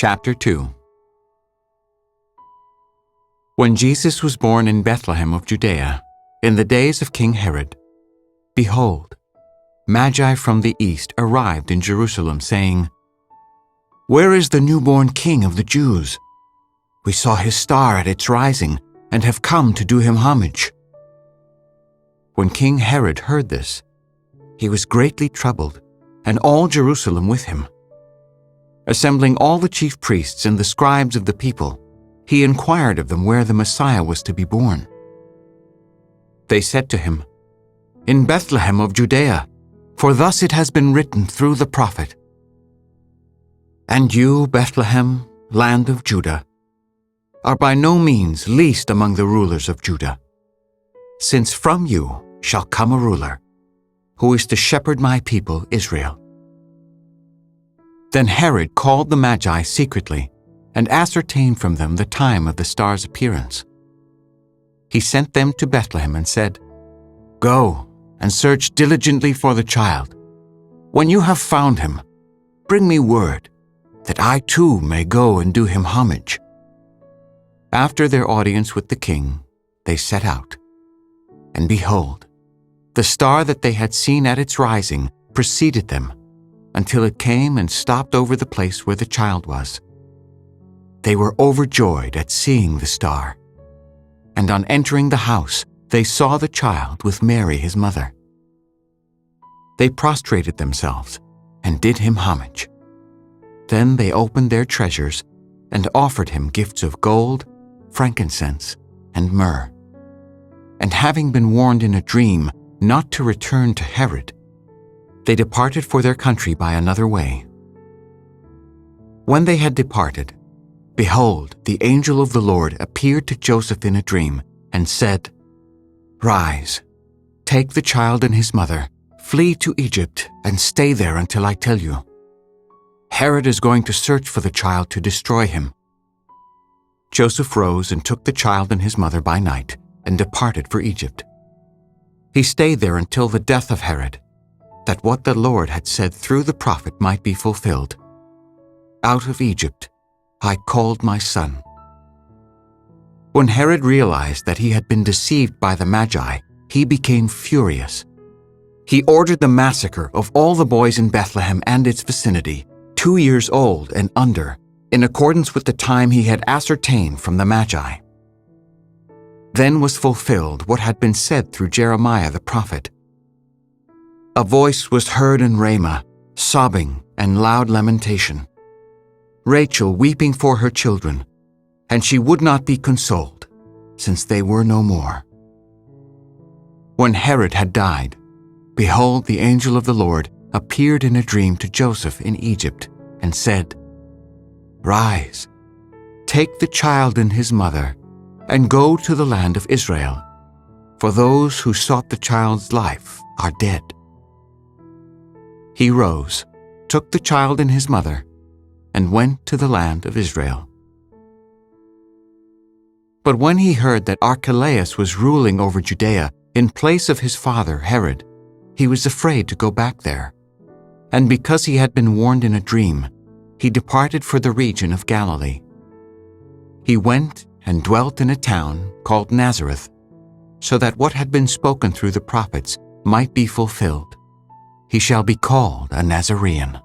Chapter 2. When Jesus was born in Bethlehem of Judea, in the days of King Herod, behold, Magi from the east arrived in Jerusalem, saying, "Where is the newborn King of the Jews? We saw his star at its rising, and have come to do him homage." When King Herod heard this, he was greatly troubled, and all Jerusalem with him. Assembling all the chief priests and the scribes of the people, he inquired of them where the Messiah was to be born. They said to him, "In Bethlehem of Judea, for thus it has been written through the prophet. And you, Bethlehem, land of Judah, are by no means least among the rulers of Judah, since from you shall come a ruler, who is to shepherd my people Israel." Then Herod called the Magi secretly, and ascertained from them the time of the star's appearance. He sent them to Bethlehem and said, "Go and search diligently for the child. When you have found him, bring me word, that I too may go and do him homage." After their audience with the king, they set out. And behold, the star that they had seen at its rising preceded them, until it came and stopped over the place where the child was. They were overjoyed at seeing the star. And on entering the house, they saw the child with Mary his mother. They prostrated themselves and did him homage. Then they opened their treasures and offered him gifts of gold, frankincense, and myrrh. And having been warned in a dream not to return to Herod, they departed for their country by another way. When they had departed, behold, the angel of the Lord appeared to Joseph in a dream and said, "Rise, take the child and his mother, flee to Egypt, and stay there until I tell you. Herod is going to search for the child to destroy him." Joseph rose and took the child and his mother by night and departed for Egypt. He stayed there until the death of Herod, that what the Lord had said through the prophet might be fulfilled. "Out of Egypt I called my son." When Herod realized that he had been deceived by the Magi, he became furious. He ordered the massacre of all the boys in Bethlehem and its vicinity, 2 years old and under, in accordance with the time he had ascertained from the Magi. Then was fulfilled what had been said through Jeremiah the prophet. "A voice was heard in Ramah, sobbing and loud lamentation, Rachel weeping for her children, and she would not be consoled, since they were no more." When Herod had died, behold, the angel of the Lord appeared in a dream to Joseph in Egypt, and said, "Rise, take the child and his mother, and go to the land of Israel, for those who sought the child's life are dead." He rose, took the child and his mother, and went to the land of Israel. But when he heard that Archelaus was ruling over Judea in place of his father Herod, he was afraid to go back there. And because he had been warned in a dream, he departed for the region of Galilee. He went and dwelt in a town called Nazareth, so that what had been spoken through the prophets might be fulfilled. He shall be called a Nazarene.